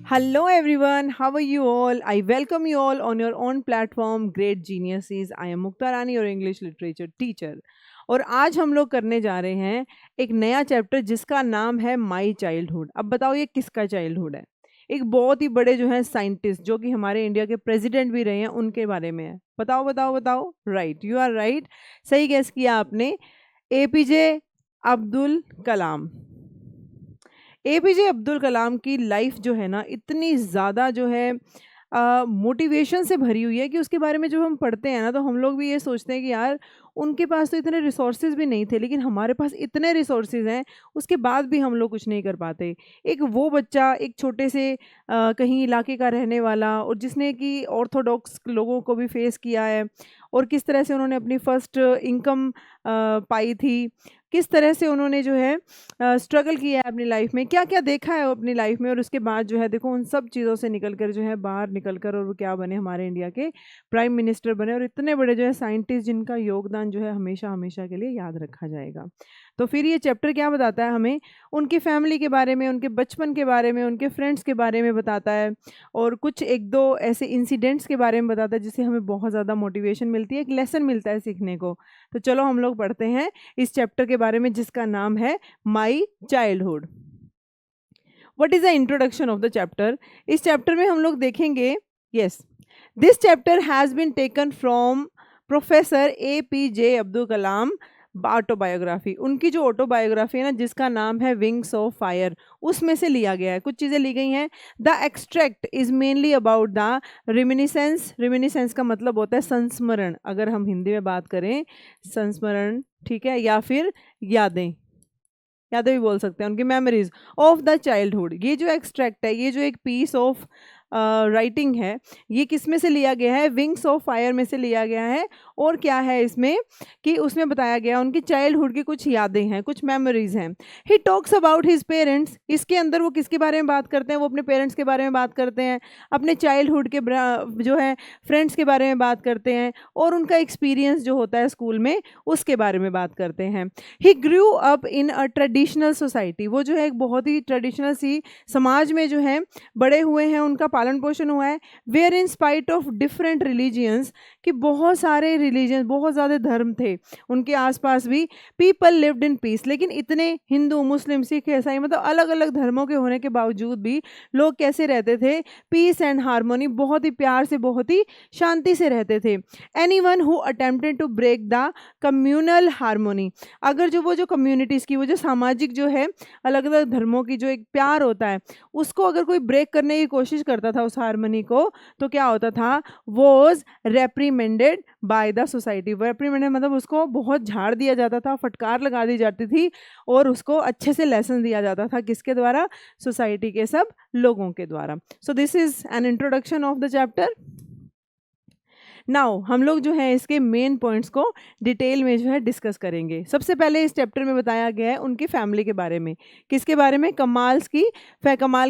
Hello everyone, how are you all? I welcome you all on your own platform Great Geniuses. I am मुक्ता रानी और English literature teacher. और आज हम लोग करने जा रहे हैं एक नया चैप्टर जिसका नाम है माई चाइल्डहुड। अब बताओ ये किसका चाइल्डहुड है? एक बहुत ही बड़े जो है साइंटिस्ट जो कि हमारे इंडिया के प्रेसिडेंट भी रहे हैं उनके बारे में है। बताओ बताओ बताओ। राइट, यू आर राइट, सही गेस किया आपने। एपीजे अब्दुल कलाम। एपीजे अब्दुल कलाम की लाइफ जो है ना इतनी ज़्यादा जो है मोटिवेशन से भरी हुई है कि उसके बारे में जब हम पढ़ते हैं ना तो हम लोग भी ये सोचते हैं कि यार उनके पास तो इतने रिसोर्सेज भी नहीं थे, लेकिन हमारे पास इतने रिसोर्सेज हैं उसके बाद भी हम लोग कुछ नहीं कर पाते। एक वो बच्चा, एक छोटे से कहीं इलाके का रहने वाला, और जिसने कि ऑर्थोडॉक्स लोगों को भी फेस किया है, और किस तरह से उन्होंने अपनी फर्स्ट इनकम पाई थी, किस तरह से उन्होंने जो है स्ट्रगल किया है अपनी लाइफ में, क्या क्या देखा है अपनी लाइफ में, और उसके बाद जो है देखो उन सब चीज़ों से निकल कर जो है बाहर निकल कर और वो क्या बने, हमारे इंडिया के प्राइम मिनिस्टर बने, और इतने बड़े जो है साइंटिस्ट जिनका योगदान जो है हमेशा हमेशा के लिए याद रखा जाएगा। तो फिर ये चैप्टर क्या बताता है हमें? उनकी फैमिली के बारे में, उनके बचपन के बारे में, उनके फ्रेंड्स के बारे में बताता है, और कुछ एक दो ऐसे इंसिडेंट्स के बारे में बताता है जिससे हमें बहुत ज़्यादा मोटिवेशन मिलती है, एक लेसन मिलता है सीखने को। तो चलो हम लोग पढ़ते हैं इस चैप्टर के बारे में जिसका नाम है my childhood. What is the introduction of the chapter? इस चैप्टर में हम लोग देखेंगे, yes, this chapter has been taken from professor APJ Abdul Kalam autobiography. उनकी जो ऑटोबायोग्राफी है ना जिसका नाम है विंग्स ऑफ फायर, उसमें से लिया गया है, कुछ चीज़ें ली गई हैं। The extract is mainly about the reminiscence. Reminiscence का मतलब होता है संस्मरण, अगर हम हिंदी में बात करें संस्मरण, ठीक है, या फिर यादें, यादें भी बोल सकते हैं, उनकी मेमोरीज ऑफ द चाइल्डहुड। ये जो एक्सट्रैक्ट है, ये जो एक पीस ऑफ राइटिंग है, ये किस में से लिया गया है? विंग्स ऑफ फायर में से लिया गया है। और क्या है इसमें कि उसमें बताया गया उनकी चाइल्डहुड की कुछ यादें हैं, कुछ मेमोरीज हैं। He talks about his parents. इसके अंदर वो किसके बारे में बात करते हैं? वो अपने पेरेंट्स के बारे में बात करते हैं, अपने चाइल्डहुड के जो है फ्रेंड्स के बारे में बात करते हैं, और उनका एक्सपीरियंस जो होता है स्कूल में उसके बारे में बात करते हैं। He grew up in a traditional society. वो जो है एक बहुत ही ट्रेडिशनल सी समाज में जो है बड़े हुए हैं, उनका पालन पोषण हुआ है। Where in spite of different religions, कि बहुत सारे रिलीजन, बहुत ज़्यादा धर्म थे उनके आसपास भी, पीपल लिव्ड इन पीस। लेकिन इतने हिंदू, मुस्लिम, सिख, ईसाई, मतलब अलग अलग धर्मों के होने के बावजूद भी लोग कैसे रहते थे? पीस एंड हार्मोनी, बहुत ही प्यार से, बहुत ही शांति से रहते थे। Anyone who attempted to break the communal harmony, अगर जो वो जो कम्युनिटीज़ की, वो जो सामाजिक जो है अलग अलग धर्मों की जो एक प्यार होता है, उसको अगर कोई ब्रेक करने की कोशिश करता था उस हार्मनी को, तो क्या होता था? Was reprimanded by the society. Reprimanded मतलब उसको बहुत झाड़ दिया जाता था, फटकार लगा दी जाती थी, और उसको अच्छे से लेसन दिया जाता था। किसके द्वारा? सोसाइटी के सब लोगों के द्वारा। So this is an introduction of the chapter. Now हम लोग जो है इसके मेन पॉइंट्स को डिटेल में जो है डिस्कस करेंगे। सबसे पहले इस चैप्टर में बताया गया है उनकी फैमिली के बारे में। किसके बारे में? कमाल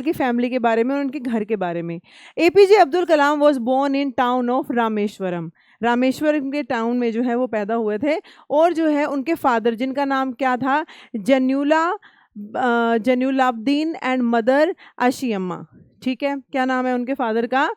की फैमिली के बारे में और उनके घर के बारे में। APJ Abdul Kalam was born in town of Rameswaram. Rameswaram के टाउन में जो है वो पैदा हुए थे, और जो है उनके फादर, जिनका नाम क्या था? जन्युलाब्दीन एंड मदर आशियम्मा। ठीक है, क्या नाम है उनके फादर का?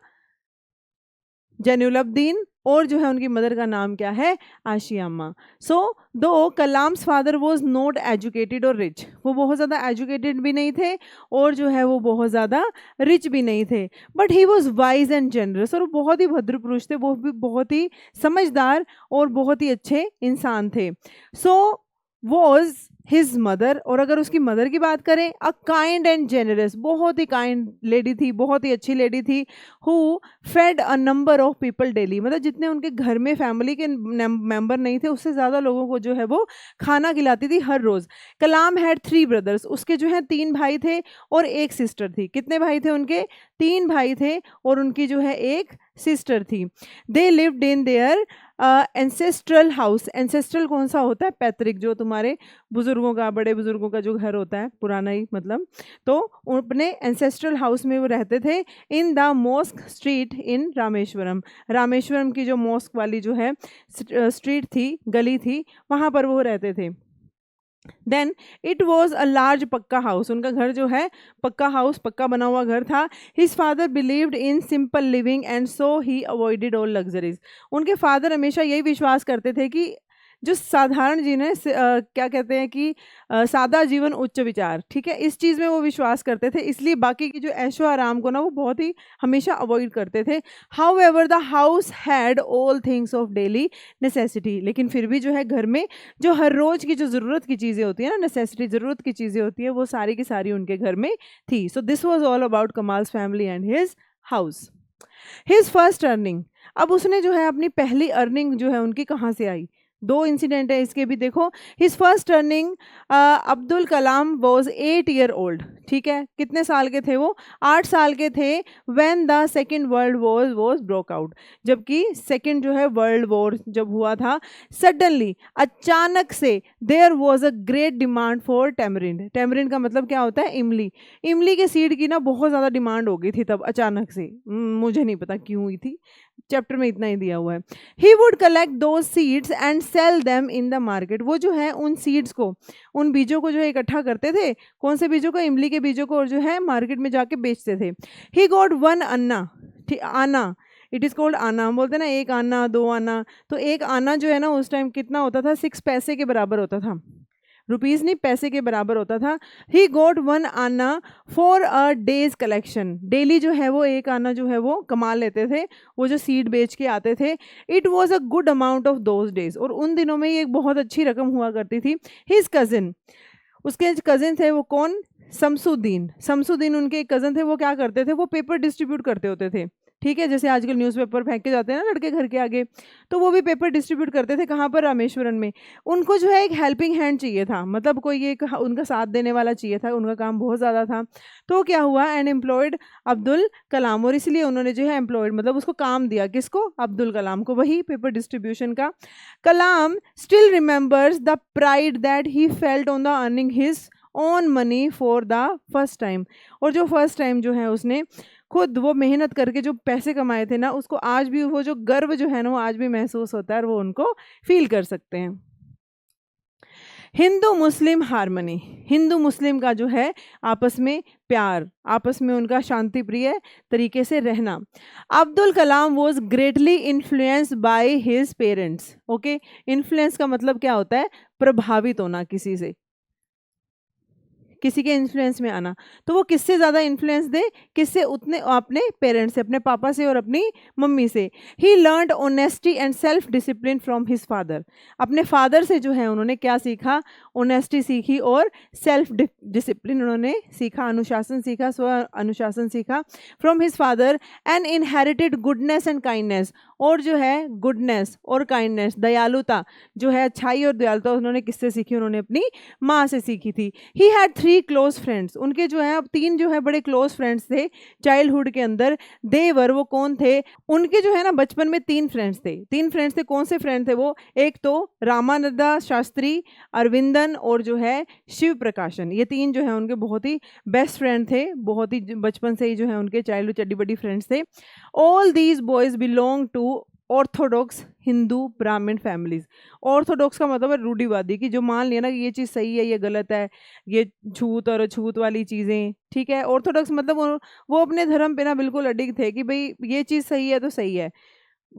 जैनुलब्दीन, और जो है उनकी मदर का नाम क्या है? आशियामा। सो दो Kalam's father was not educated और रिच, वो बहुत ज़्यादा एजुकेटेड भी नहीं थे और जो है वो बहुत ज़्यादा रिच भी नहीं थे, but he was wise and generous, और वो बहुत ही भद्र पुरुष थे, वो भी बहुत ही समझदार और बहुत ही अच्छे इंसान थे। सो वॉज हिज मदर, और अगर उसकी मदर की बात करें, अ काइंड एंड जेनरस, बहुत ही काइंड लेडी थी, बहुत ही अच्छी लेडी थी। Who fed a number of people daily, मतलब जितने उनके घर में फैमिली के मेंबर नहीं थे उससे ज़्यादा लोगों को जो है वो खाना खिलाती थी हर रोज़। कलाम हैड 3 ब्रदर्स, उसके जो है 3 भाई थे और एक सिस्टर थी। कितने भाई थे उनके? 3 भाई थे और उनकी जो है एक सिस्टर थी। They lived in their ancestral house. Ancestral कौन सा होता है? पैतृक, जो तुम्हारे बुजुर्गों का, बड़े बुजुर्गों का जो घर होता है, पुराना ही मतलब। तो अपने एंसेस्ट्रल हाउस में वो रहते थे इन the mosque street in Rameswaram. Rameswaram की जो मॉस्क वाली जो है स्ट्रीट थी, गली थी, वहाँ पर वो रहते थे। Then it was a large pucca house, उनका घर जो है पक्का हाउस, पक्का बना हुआ घर था। His father believed in simple living and so he avoided all luxuries. उनके फादर हमेशा यही विश्वास करते थे कि जो साधारण जीवन है, क्या कहते हैं कि सादा जीवन उच्च विचार, ठीक है, इस चीज़ में वो विश्वास करते थे, इसलिए बाकी की जो ऐशो आराम को ना वो बहुत ही हमेशा अवॉइड करते थे। How ever the house had all things of daily necessity, लेकिन फिर भी जो है घर में जो हर रोज़ की जो ज़रूरत की चीज़ें होती हैं ना, नेसेसिटी, ज़रूरत की चीज़ें होती हैं, वो सारी की सारी उनके घर में थी। So this was all about Kamal's family and his house. His first earning, अब उसने जो है अपनी पहली अर्निंग जो है उनकी कहाँ से आई, दो इंसिडेंट है इसके भी, देखो। His first earning, Abdul Kalam was 8 year old, ठीक है, कितने साल के थे वो, 8 साल के थे। When the second world war was broke out, जबकि सेकेंड जो है वर्ल्ड वॉर जब हुआ था, सडनली, अचानक से, there was a great demand for tamarind. Tamarind का मतलब क्या होता है, इमली। इमली के सीड की ना बहुत ज़्यादा डिमांड हो गई थी तब अचानक से, मुझे नहीं पता क्यों हुई थी, चैप्टर में इतना ही दिया हुआ है। He would collect those seeds and sell them in the market, वो जो है उन सीड्स को, उन बीजों को जो है इकट्ठा करते थे, कौन से बीजों को, इमली के बीजों को, और जो है मार्केट में जाके बेचते थे। ही गॉट वन अन्ना, आना, इट इज़ कॉल्ड आना, हम बोलते हैं ना एक आना, दो आना, तो एक आना जो है ना उस टाइम कितना होता था, 6 पैसे के बराबर होता था, रुपीज़ नहीं, पैसे के बराबर होता था। ही गोट वन आना for a days collection, daily जो है वो एक आना जो है वो कमा लेते थे, वो जो सीड बेच के आते थे। It was a good amount of those days, और उन दिनों में ये एक बहुत अच्छी रकम हुआ करती थी। हिज कज़िन, उसके कज़िन थे, वो कौन, शमसुद्दीन। शमसुद्दीन उनके एक कज़न थे, वो क्या करते थे, वो पेपर डिस्ट्रीब्यूट करते होते थे, ठीक है, जैसे आजकल न्यूज़पेपर फेंक के जाते हैं ना लड़के घर के आगे, तो वो भी पेपर डिस्ट्रीब्यूट करते थे, कहाँ पर, रामेश्वरम में। उनको जो है एक हेल्पिंग हैंड चाहिए था, मतलब कोई एक उनका साथ देने वाला चाहिए था, उनका काम बहुत ज़्यादा था। तो क्या हुआ, एंड एम्प्लॉयड अब्दुल कलाम, और इसलिए उन्होंने जो है एम्प्लॉयड मतलब उसको काम दिया, किसको, अब्दुल कलाम को, वही पेपर डिस्ट्रीब्यूशन का। Kalam still remembers the pride that he felt on the earning his own money for the first time, और जो फर्स्ट टाइम जो है उसने खुद वो मेहनत करके जो पैसे कमाए थे ना, उसको आज भी वो जो गर्व जो है ना वो आज भी महसूस होता है, और वो उनको फील कर सकते हैं। हिंदू मुस्लिम हारमनी, हिंदू मुस्लिम का जो है आपस में प्यार, आपस में उनका शांति प्रिय तरीके से रहना। Abdul Kalam was greatly influenced by his parents, okay, influence का मतलब क्या होता है, प्रभावित होना किसी से, किसी के इन्फ्लुएंस में आना। तो वो किससे ज़्यादा इन्फ्लुएंस दे, किससे, उतने अपने पेरेंट्स से, अपने पापा से और अपनी मम्मी से। He learned honesty and self discipline from his father, अपने फादर से जो है उन्होंने क्या सीखा, ऑनेस्टी सीखी और सेल्फ डिसिप्लिन उन्होंने सीखा, अनुशासन सीखा, स्व अनुशासन सीखा। From his father and inherited goodness and kindness, और जो है गुडनेस और काइंडनेस, दयालुता जो है, अच्छाई और दयालुता उन्होंने किससे सीखी, उन्होंने अपनी माँ से सीखी थी। ही हैड 3 क्लोज फ्रेंड्स, उनके जो है अब 3 जो है बड़े क्लोज फ्रेंड्स थे चाइल्डहुड के अंदर। देवर, वो कौन थे, उनके जो है ना बचपन में 3 फ्रेंड्स थे, 3 फ्रेंड्स थे, कौन से फ्रेंड थे वो, एक तो रामानंदा शास्त्री, अरविंदन और जो है शिव प्रकाशन, ये 3 जो है उनके बहुत ही बेस्ट फ्रेंड थे, बहुत ही बचपन से ही जो है उनके चाइल्डहुड चड्डी बड्डी फ्रेंड्स थे। All these boys belong to orthodox Hindu Brahmin families. Orthodox का मतलब है रूढ़िवादी, कि जो मान लिया ना कि ये चीज़ सही है, ये गलत है, ये छूत और अछूत वाली चीज़ें, ठीक है। ऑर्थोडॉक्स मतलब वो अपने धर्म पे ना बिल्कुल अडिग थे कि भाई ये चीज़ सही है तो सही है।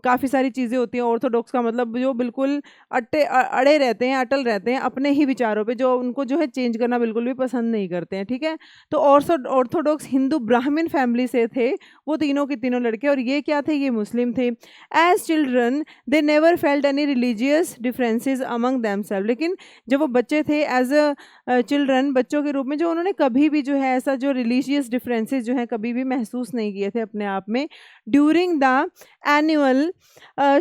काफ़ी सारी चीज़ें होती हैं, ऑर्थोडॉक्स का मतलब जो बिल्कुल अड़े रहते हैं, अटल रहते हैं अपने ही विचारों पे, जो उनको जो है चेंज करना बिल्कुल भी पसंद नहीं करते हैं, ठीक है। तो ऑर्थोडॉक्स हिंदू ब्राह्मण फैमिली से थे वो तीनों के तीनों लड़के, और ये क्या थे, ये मुस्लिम थे। As children they never felt any religious differences among themselves, लेकिन जब वो बच्चे थे, एज अ चिल्ड्रन, बच्चों के रूप में, जो उन्होंने कभी भी जो है ऐसा जो रिलीजियस डिफरेंसेस जो है कभी भी महसूस नहीं किए थे अपने आप में। During the annual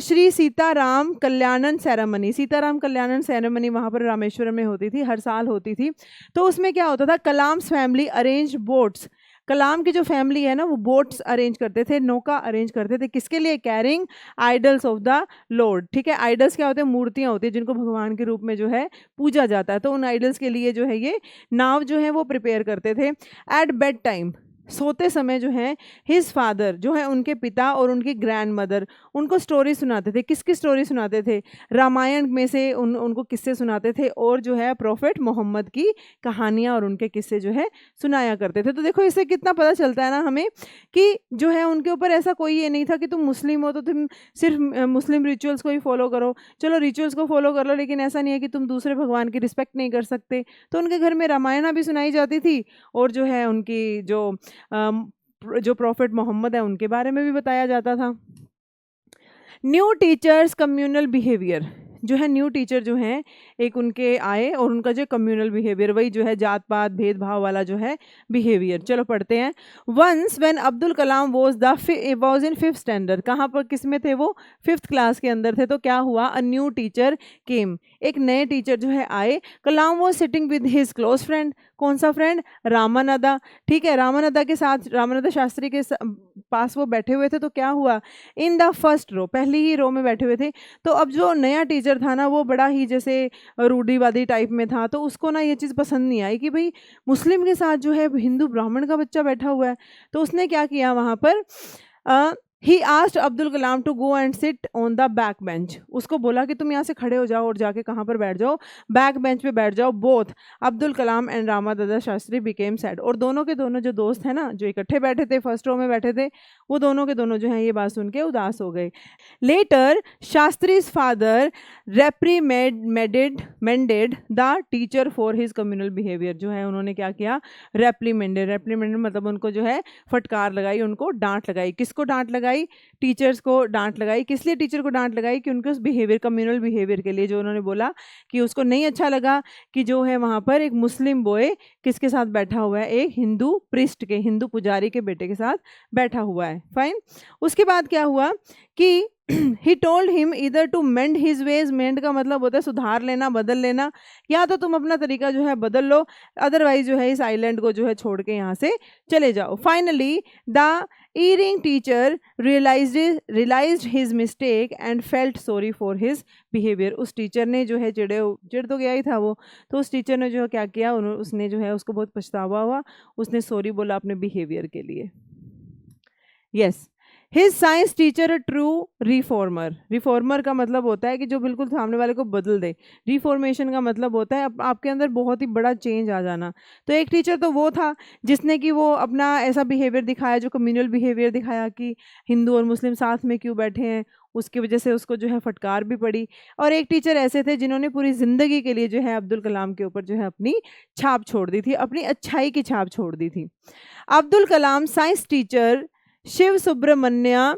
Shri Sitaram Kalyanam ceremony, Sitaram Kalyanam ceremony वहाँ पर रामेश्वरम में होती थी, हर साल होती थी। तो उसमें क्या होता था, कलाम्स फैमिली अरेंज बोट्स, कलाम की जो फैमिली है ना वो बोट्स अरेंज करते थे, नौका अरेंज करते थे, किसके लिए, carrying idols of the Lord, ठीक है। आइडल्स क्या होते हैं, मूर्तियाँ होती हैं जिनको भगवान के रूप में जो है पूजा जाता है, तो उन आइडल्स के लिए जो है ये नाव जो है वो प्रिपेयर करते थे। एट बेड टाइम, सोते समय जो है हिज फादर जो है उनके पिता और उनकी ग्रैंड मदर उनको स्टोरी सुनाते थे। किसकी स्टोरी सुनाते थे? रामायण में से उनको किस्से सुनाते थे और जो है प्रोफेट मोहम्मद की कहानियाँ और उनके किस्से जो है सुनाया करते थे। तो देखो इससे कितना पता चलता है ना हमें कि जो है उनके ऊपर ऐसा कोई ये नहीं था कि तुम मुस्लिम हो तो तुम सिर्फ मुस्लिम रिचुअल्स को ही फॉलो करो। चलो रिचुअल्स को फॉलो कर लो, लेकिन ऐसा नहीं है कि तुम दूसरे भगवान की रिस्पेक्ट नहीं कर सकते। तो उनके घर में रामायण भी सुनाई जाती थी और जो है उनकी जो प्रॉफिट मोहम्मद है उनके बारे में भी बताया जाता था। न्यू टीचर्स कम्युनल बिहेवियर, जो है न्यू टीचर जो हैं एक उनके आए और उनका जो कम्युनल बिहेवियर वही जो है जात पात भेदभाव वाला जो है बिहेवियर। चलो पढ़ते हैं। Once when Abdul Kalam was in 5th standard, कहाँ पर किस में थे वो? 5th क्लास के अंदर थे। तो क्या हुआ? अ न्यू टीचर केम, एक नए टीचर जो है आए। Kalam was sitting with his close friend, कौन सा फ्रेंड? रामानंदा। ठीक है, रामानंदा के साथ, रामानंदा शास्त्री के पास वो बैठे हुए थे। तो क्या हुआ? इन द फर्स्ट रो, पहली ही रो में बैठे हुए थे। तो अब जो नया टीचर था ना वो बड़ा ही जैसे रूढ़िवादी टाइप में था, तो उसको ना ये चीज़ पसंद नहीं आई कि भाई मुस्लिम के साथ जो है हिंदू ब्राह्मण का बच्चा बैठा हुआ है। तो उसने क्या किया वहाँ पर, he asked Abdul Kalam to go and sit on the back bench. उसको बोला कि तुम यहाँ से खड़े हो जाओ और जाके कहाँ पर बैठ जाओ? बैक बेंच पे बैठ जाओ। Both Abdul Kalam and Ramanadha Shastri became sad, और दोनों के दोनों जो दोस्त हैं ना जो इकट्ठे बैठे थे फर्स्ट रो में बैठे थे, वो दोनों के दोनों जो हैं ये बात सुन के उदास हो गए। Later Shastri's father reprimanded the teacher for his communal behaviour, जो है उन्होंने क्या किया? रेप्रीमेंडेड मतलब उनको जो है फटकार लगाई, उनको डांट लगाई। किसको डांट लगाई? टीचर्स को डांट लगाई। किस लिए टीचर को डांट लगाई? कि उनके उस बिहेवियर, कम्युनल बिहेवियर के लिए, जो उन्होंने बोला कि उसको नहीं अच्छा लगा कि जो है वहाँ पर एक मुस्लिम बॉय किसके साथ बैठा हुआ है? एक हिंदू प्रिस्ट के, हिंदू पुजारी के बेटे के साथ बैठा हुआ है। फाइन। उसके बाद क्या हुआ कि ही टोल्ड हिम इधर टू मेंड हिज वेज, मेंड का मतलब होता है सुधार लेना, बदल लेना, या तो तुम अपना तरीका जो है बदल लो, अदरवाइज जो है इस आइलैंड को जो है छोड़ के यहाँ से चले जाओ। Finally the erring teacher realised his mistake and felt sorry for his behaviour. उस टीचर ने जो है चिढ़ तो गया ही था वो, तो उस टीचर ने जो है क्या किया, उसने जो है उसको बहुत पछतावा हुआ, उसने सॉरी बोला अपने बिहेवियर के लिए। Yes, his science teacher true reformer. Reformer का मतलब होता है कि जो बिल्कुल सामने वाले को बदल दे। रिफॉर्मेशन का मतलब होता है आपके अंदर बहुत ही बड़ा चेंज आ जाना। तो एक टीचर तो वो था जिसने कि वो अपना ऐसा बिहेवियर दिखाया, जो कम्युनल बिहेवियर दिखाया कि हिंदू और मुस्लिम साथ में क्यों बैठे हैं, उसकी वजह से उसको जो है फटकार भी पड़ी। और एक टीचर ऐसे थे जिन्होंने पूरी ज़िंदगी के लिए जो है अब्दुल कलाम के ऊपर जो है अपनी छाप छोड़ दी थी, अपनी अच्छाई की छाप छोड़ दी थी। अब्दुल कलाम साइंस टीचर शिव सुब्रमण्य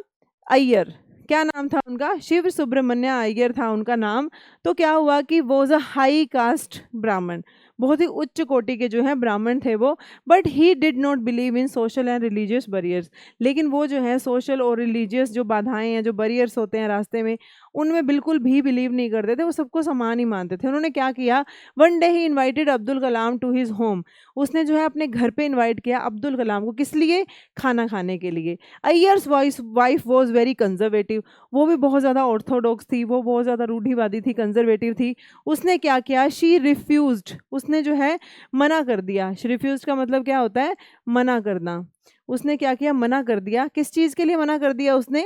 अय्यर, क्या नाम था उनका? शिव सुब्रमण्य अय्यर था उनका नाम। तो क्या हुआ कि वॉज अ हाई कास्ट ब्राह्मण, बहुत ही उच्च कोटि के जो है ब्राह्मण थे वो। But he did not believe in social and religious barriers, लेकिन वो जो है सोशल और रिलीजियस जो बाधाएं हैं, जो बैरियर्स होते हैं रास्ते में, उनमें बिल्कुल भी बिलीव नहीं करते थे। वो सबको समान ही मानते थे। उन्होंने क्या किया, one day he invited Abdul Kalam to his home. उसने जो है अपने घर पे इन्वाइट किया अब्दुल कलाम को, किस लिए? खाना खाने के लिए। Iyer's wife was very conservative, वो भी बहुत ज़्यादा ऑर्थोडॉक्स थी, वो बहुत ज़्यादा रूढ़िवादी थी, कंजर्वेटिव थी। उसने क्या किया? शी रिफ्यूज्ड, उसने जो है मना कर दिया। रिफ्यूज्ड का मतलब क्या होता है? मना करना। उसने क्या किया? मना कर दिया। किस चीज़ के लिए मना कर दिया उसने?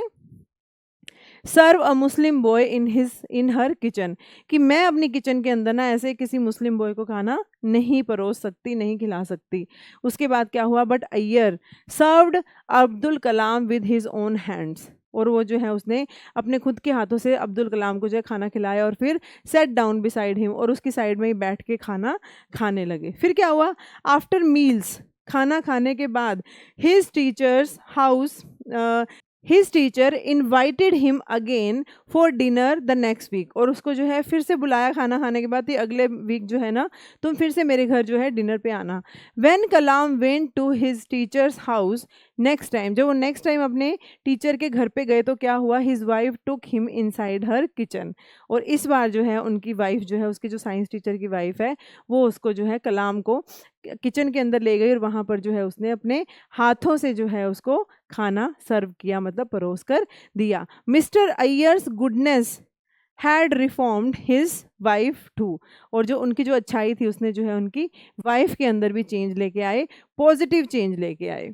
सर्व अ मुस्लिम बॉय इन हर किचन, कि मैं अपनी किचन के अंदर ना ऐसे किसी मुस्लिम बॉय को खाना नहीं परोस सकती, नहीं खिला सकती। उसके बाद क्या हुआ? But Iyer served Abdul Kalam with his own hands, और वो जो है उसने अपने खुद के हाथों से अब्दुल कलाम को जो है खाना खिलाया और फिर सेट डाउन बिसाइड हिम, और उसकी साइड में ही बैठ के खाना खाने लगे। फिर क्या हुआ? आफ्टर मील्स, खाना खाने के बाद, his teacher's house his teacher invited him again for dinner the next week, और उसको जो है फिर से बुलाया खाना खाने के बाद, अगले वीक जो है ना तुम फिर से मेरे घर जो है डिनर पे आना। When Kalam went to his teacher's house next time, जब वो नेक्स्ट टाइम अपने टीचर के घर पे गए तो क्या हुआ? His wife took him inside हर किचन, और इस बार जो है उनकी वाइफ जो है, उसकी जो साइंस टीचर की वाइफ है, वो उसको जो है कलाम को किचन के अंदर ले गई और वहाँ पर जो है उसने अपने हाथों से जो है उसको खाना सर्व किया, मतलब परोस कर दिया। Mister Iyer's goodness had reformed his wife too, और जो उनकी जो अच्छाई थी उसने जो है उनकी वाइफ के अंदर भी चेंज लेके आए, पॉजिटिव चेंज लेके आए।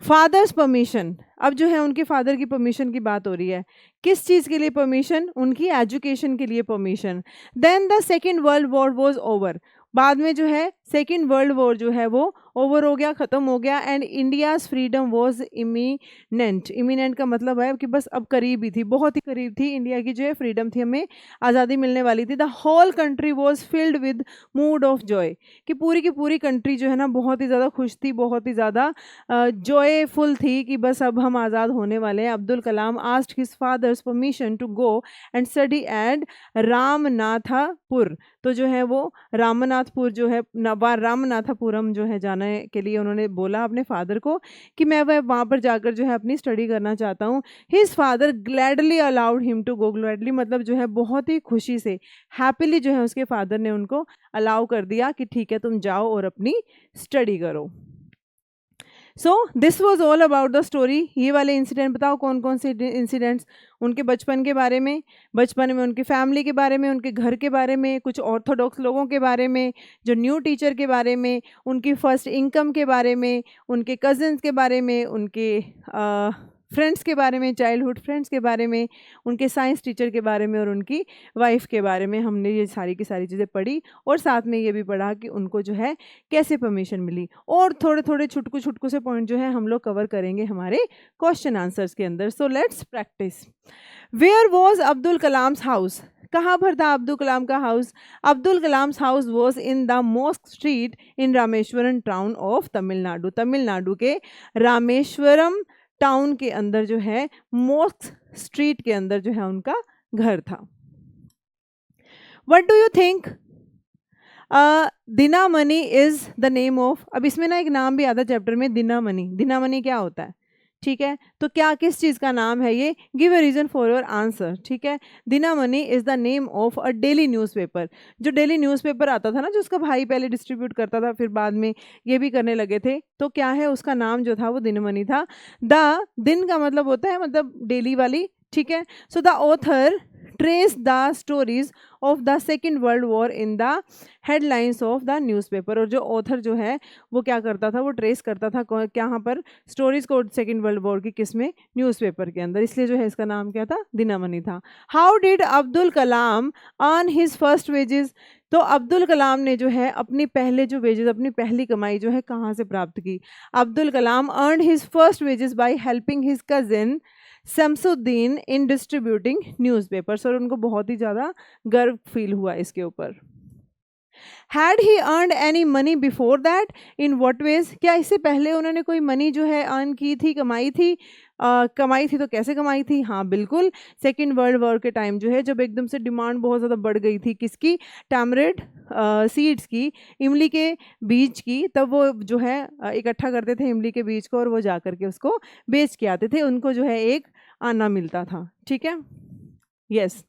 फादर्स परमिशन, अब जो है उनके फादर की परमिशन की बात हो रही है। किस चीज़ के लिए परमिशन? उनकी एजुकेशन के लिए permission. Then the second world war was over, बाद में जो है सेकेंड वर्ल्ड वॉर जो है वो ओवर हो गया, ख़त्म हो गया। एंड इंडियाज़ फ्रीडम वॉज इमीनेंट, इमीनेंट का मतलब है कि बस अब करीब ही थी, बहुत ही करीब थी, इंडिया की जो है फ्रीडम थी, हमें आज़ादी मिलने वाली थी। The whole country was filled with mood of joy, कि पूरी की पूरी कंट्री जो है ना बहुत ही ज़्यादा खुश थी, बहुत ही ज़्यादा जॉयफुल थी कि बस अब हम आज़ाद होने वाले हैं। Abdul Kalam asked his father's permission to go and study at Ramanathapur, तो जो है वो रामनाथपुर जो है रामनाथपुरम जो है जाने के लिए उन्होंने बोला अपने फादर को कि मैं वहाँ पर जाकर जो है अपनी स्टडी करना चाहता हूँ। His father gladly allowed him to go, gladly मतलब जो है बहुत ही खुशी से, हैप्पीली जो है उसके फादर ने उनको अलाउ कर दिया कि ठीक है तुम जाओ और अपनी स्टडी करो। सो this was all about the story. ये वाले इंसिडेंट बताओ कौन कौन से इंसिडेंट्स? उनके बचपन के बारे में, बचपन में उनकी फैमिली के बारे में, उनके घर के बारे में, कुछ ऑर्थोडॉक्स लोगों के बारे में, जो न्यू टीचर के बारे में, उनकी फर्स्ट इनकम के बारे में, उनके कज़न्स के बारे में, उनके फ्रेंड्स के बारे में, चाइल्डहुड फ्रेंड्स के बारे में, उनके साइंस टीचर के बारे में और उनकी वाइफ के बारे में। हमने ये सारी की सारी चीज़ें पढ़ी और साथ में ये भी पढ़ा कि उनको जो है कैसे परमिशन मिली, और थोड़े थोड़े छुटकू छुटकू से पॉइंट जो है हम लोग कवर करेंगे हमारे क्वेश्चन आंसर्स के अंदर। So let's practise. Where was Abdul Kalam's house? कहाँ पर था अब्दुल कलाम का house? Abdul Kalam's house was in the mosque street in Rameswaram town of Tamil Nadu, Tamil Nadu के रामेश्वरम टाउन के अंदर जो है मॉस्क स्ट्रीट के अंदर जो है उनका घर था। What do you think? Dinamani is the name of, अब इसमें ना एक नाम भी आता चैप्टर में, दिनामणि। दिनामणि क्या होता है? ठीक है, तो क्या किस चीज़ का नाम है ये? Give a reason for your answer. ठीक है, Dinamani is the name of a daily newspaper. जो डेली न्यूज़पेपर आता था ना, जो उसका भाई पहले डिस्ट्रीब्यूट करता था, फिर बाद में ये भी करने लगे थे, तो क्या है उसका नाम जो था वो दिनमणि था। द दिन का मतलब होता है मतलब डेली वाली। ठीक है, so the author trace the stories of the second world war in the headlines of the newspaper. और जो ऑथर जो है वो क्या करता था, वो ट्रेस करता था यहाँ पर स्टोरीज को सेकेंड वर्ल्ड वॉर की, किस में? न्यूज़पेपर के अंदर, इसलिए जो है इसका नाम क्या था? दिनमणि था। How did Abdul Kalam earn his first wages? तो अब्दुल कलाम ने जो है अपनी पहले जो वेजेस, अपनी पहली कमाई जो है कहाँ से प्राप्त की? Abdul Kalam earn his first wages by helping his cousin Shamsuddin in distributing newspapers, और उनको बहुत ही ज़्यादा गर्व फील हुआ इसके ऊपर। Had he earned any money before that? In what veg? क्या इससे पहले उन्होंने कोई मनी जो है अर्न की थी, कमाई थी? कमाई थी तो कैसे कमाई थी? हाँ बिल्कुल, सेकेंड वर्ल्ड वॉर के टाइम जो है जब एकदम से डिमांड बहुत ज़्यादा बढ़ गई थी, किसकी? टैमरिंड सीड्स की, इमली के बीज की, तब वो जो है इकट्ठा करते थे इमली के बीज को, और वो जा करके उसको बेच के आते थे, उनको जो है एक आना मिलता था। ठीक है, yes.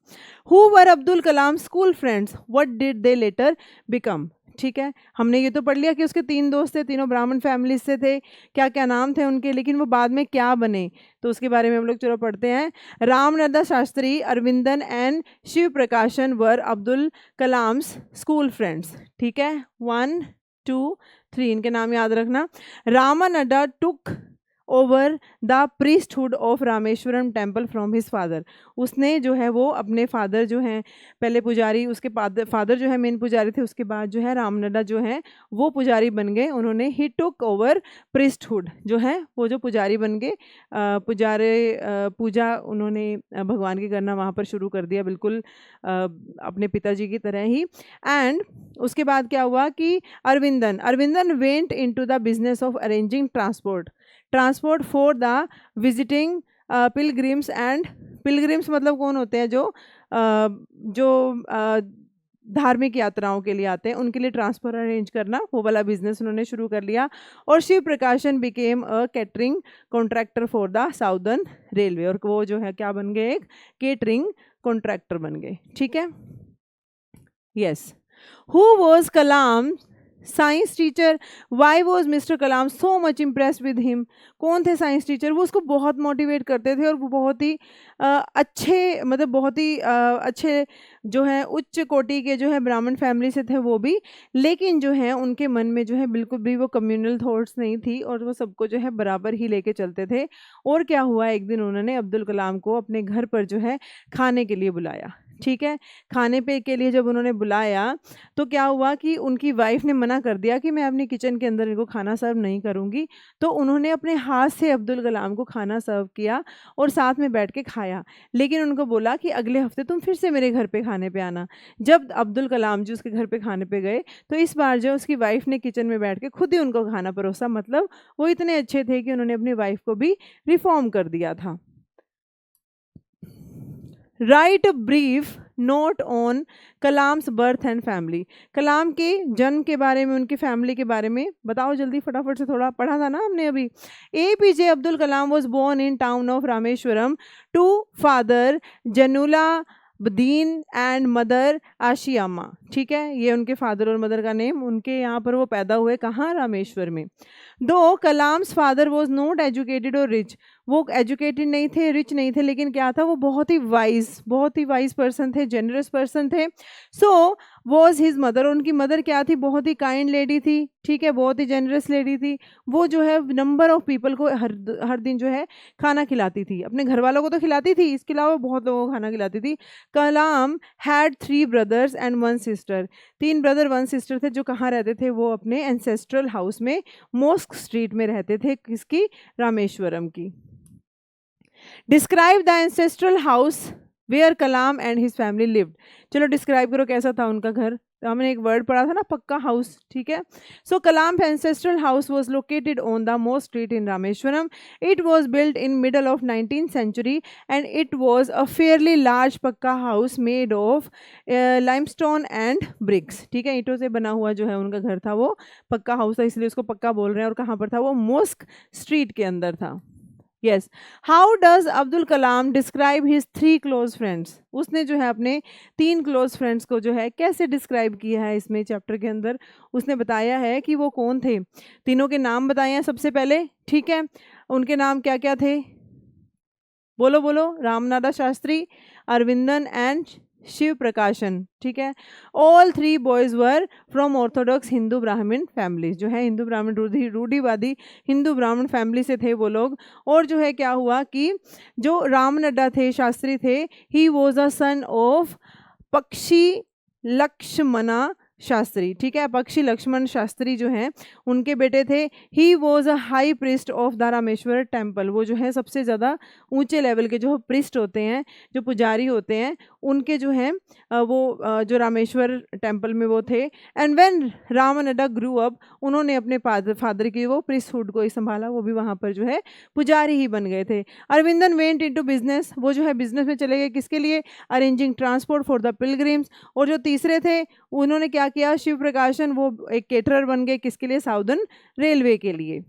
Who were Abdul Kalam school friends? What did they letter become? ठीक है, हमने ये तो पढ़ लिया कि उसके 3 दोस्त थे, तीनों ब्राह्मण फैमिली से थे, क्या क्या नाम थे उनके, लेकिन वो बाद में क्या बने, तो उसके बारे में हम लोग चलो पढ़ते हैं। Ramanadha Shastri, Aravindan and Shiva Prakashan were Abdul Kalam's school friends. ठीक है, 1 2 3 इनके नाम याद रखना। Ramanadha took over the priesthood of Rameswaram temple from his father. उसने जो है वो अपने फादर जो हैं पहले पुजारी, उसके फादर जो है मेन पुजारी थे, उसके बाद जो है रामनदा जो है वो पुजारी बन गए। उन्होंने ही टुक ओवर प्रीस्टहुड, जो है वो जो पुजारी बन गए, पूजा उन्होंने भगवान की करना वहाँ पर शुरू कर दिया, बिल्कुल अपने पिताजी की तरह ही। एंड उसके बाद क्या हुआ कि Aravindan went into the business of arranging transport for the visiting pilgrims. And pilgrims मतलब कौन होते हैं? जो धार्मिक यात्राओं के लिए आते हैं, उनके लिए ट्रांसपोर्ट अरेंज करना, वो वाला बिजनेस उन्होंने शुरू कर लिया। और शिव प्रकाशन became a catering contractor for the southern railway, और वो जो है क्या बन गए? एक केटरिंग कॉन्ट्रैक्टर बन गए। ठीक है, yes. Who was Kalam science teacher. Why was mister Kalam so much impress with him? कौन थे साइंस टीचर? वो उसको बहुत मोटिवेट करते थे और वो बहुत ही अच्छे, मतलब बहुत ही अच्छे जो है उच्च कोटि के जो है ब्राह्मण फैमिली से थे वो भी, लेकिन जो है उनके मन में जो है बिल्कुल भी वो कम्युनल थॉट्स नहीं थी और वो सबको जो है बराबर ही लेके चलते थे। और क्या हुआ, एक दिन उन्होंने अब्दुल कलाम को अपने घर पर जो है खाने के लिए बुलाया। ठीक है, खाने पे के लिए जब उन्होंने बुलाया तो क्या हुआ कि उनकी वाइफ ने मना कर दिया कि मैं अपनी किचन के अंदर इनको खाना सर्व नहीं करूंगी। तो उन्होंने अपने हाथ से अब्दुल कलाम को खाना सर्व किया और साथ में बैठ के खाया, लेकिन उनको बोला कि अगले हफ्ते तुम फिर से मेरे घर पे खाने पे आना। जब अब्दुल कलाम जी उसके घर पे खाने पे गए तो इस बार जो उसकी वाइफ ने किचन में बैठ के खुद ही उनको खाना परोसा, मतलब वो इतने अच्छे थे कि उन्होंने अपनी वाइफ को भी रिफॉर्म कर दिया था। Write a brief note on Kalam's birth and family. Kalam के जन्म के बारे में, उनकी फैमिली के बारे में बताओ जल्दी फटाफट से, थोड़ा पढ़ा था ना हमने अभी। APJ Abdul Kalam was born in town of Rameswaram to father Jainulabdeen and mother Ashiamma. ठीक है, ये उनके फादर और मदर का नेम, उनके यहाँ पर वो पैदा हुए कहाँ, रामेश्वर में। दो Kalam's father was not educated और रिच, वो एजुकेटेड नहीं थे, रिच नहीं थे, लेकिन क्या था, वो बहुत ही वाइज पर्सन थे, जेनरस पर्सन थे। सो वॉज हिज मदर, उनकी मदर क्या थी, बहुत ही काइंड लेडी थी। ठीक है, बहुत ही जेनरस लेडी थी। वो जो है नंबर ऑफ पीपल को हर दिन जो है खाना खिलाती थी, अपने घर वालों को तो खिलाती थी, इसके अलावा बहुत लोगों को खाना खिलाती थी। Kalam had 3 brothers and 1 sister, 3 brother 1 sister थे, जो कहाँ रहते थे, वो अपने एंसेस्ट्रल हाउस में मोस्क स्ट्रीट में रहते थे, किसकी, रामेश्वरम की। Describe the ancestral house where Kalam and his family lived. चलो डिस्क्राइब करो कैसा था उनका घर। तो हमने एक वर्ड पढ़ा था ना, पक्का हाउस। ठीक है, so Kalam ancestral house was located on the mosque street in Rameswaram. It was built in middle of 19th century and it was a fairly large pucca house made of limestone and bricks. ठीक है, ईंटों से बना हुआ जो है उनका घर था, वो पक्का हाउस था, इसलिए उसको पक्का बोल रहे हैं। और कहाँ पर था वो, मोस्क स्ट्रीट के अंदर था। Yes, how does Abdul Kalam describe his 3 close friends. उसने जो है अपने 3 क्लोज फ्रेंड्स को जो है कैसे डिस्क्राइब किया है इसमें चैप्टर के अंदर। उसने बताया है कि वो कौन थे, तीनों के नाम बताए हैं सबसे पहले। ठीक है, उनके नाम क्या क्या थे, बोलो बोलो। रामनादा शास्त्री, अरविंदन एंड शिव प्रकाशन। ठीक है, all 3 boys were from Orthodox Hindu Brahmin families, जो है हिंदू ब्राह्मण रूढ़िवादी हिंदू ब्राह्मण फैमिली से थे वो लोग। और जो है क्या हुआ कि जो रामनड्डा थे, शास्त्री थे, he was a son of पक्षी लक्ष्मणा शास्त्री। ठीक है, पक्षी लक्ष्मण शास्त्री जो हैं उनके बेटे थे। He was a high priest of the Rameshwar temple, वो जो है सबसे ज़्यादा ऊंचे लेवल के जो प्रिस्ट होते हैं, जो पुजारी होते हैं, उनके जो हैं वो जो रामेश्वर टेम्पल में वो थे। एंड व्हेन रामनड्डा ग्रू अप, उन्होंने अपने फादर की वो प्रिस्टहुड को ही संभाला, वो भी वहाँ पर जो है पुजारी ही बन गए थे। अरविंदन वेंट इनटू बिजनेस, वो जो है बिजनेस में चले गए, किसके लिए, arranging transport for the pilgrims. और जो तीसरे थे उन्होंने क्या किया, शिव प्रकाशन, वो एक केटरर बन गए, किसके लिए, साउदर्न रेलवे के लिए।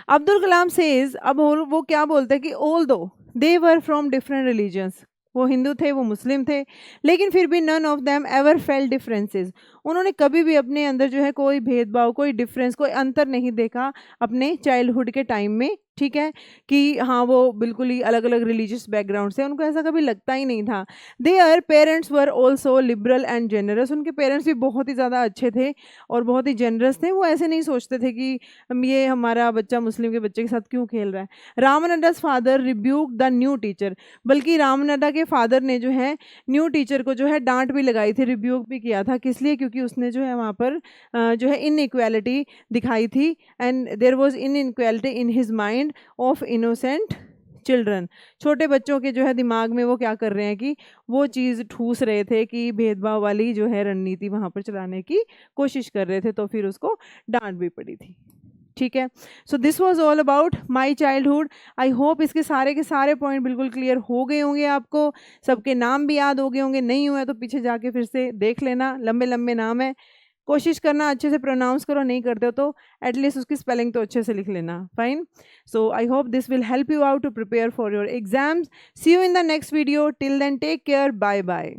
अब्दुल कलाम सेज, अब वो क्या बोलते हैं कि although they were from different religions, वो हिंदू थे, वो मुस्लिम थे, लेकिन फिर भी none of them ever felt differences, उन्होंने कभी भी अपने अंदर जो है कोई भेदभाव, कोई डिफरेंस, कोई अंतर नहीं देखा अपने चाइल्डहुड के टाइम में। ठीक है, कि हाँ वो बिल्कुल ही अलग अलग रिलीजियस बैकग्राउंड से, उनको ऐसा कभी लगता ही नहीं था। Their parents were also liberal and generous, उनके पेरेंट्स भी बहुत ही ज़्यादा अच्छे थे और बहुत ही जेनरस थे। वो ऐसे नहीं सोचते थे कि ये हमारा बच्चा मुस्लिम के बच्चे के साथ क्यों खेल रहा है। Ramanadha's father rebuke the new teacher, बल्कि रामनड्डा के फादर ने जो है न्यू टीचर को जो है डांट भी लगाई थी, रिब्यूक भी किया था। किस लिए, क्योंकि उसने जो है वहाँ पर जो है इनइक्वालिटी दिखाई थी, and there was inequality in his mind of innocent children. छोटे बच्चों के जो है दिमाग में वो क्या कर रहे हैं कि वो चीज़ ठूस रहे थे कि भेदभाव वाली जो है रणनीति वहाँ पर चलाने की कोशिश कर रहे थे, तो फिर उसको डांट भी पड़ी थी। ठीक है, सो this was all about my childhood. I hope इसके सारे के सारे पॉइंट बिल्कुल क्लियर हो गए होंगे, आपको सबके नाम भी याद हो गए होंगे। नहीं हुए तो पीछे जाके फिर से देख लेना, लंबे लंबे नाम है, कोशिश करना अच्छे से प्रोनाउंस करो, नहीं करते हो तो एटलीस्ट उसकी स्पेलिंग तो अच्छे से लिख लेना। Fine, so I hope this will help you out to prepare for your exams. See you in the next video, till then take care, bye bye.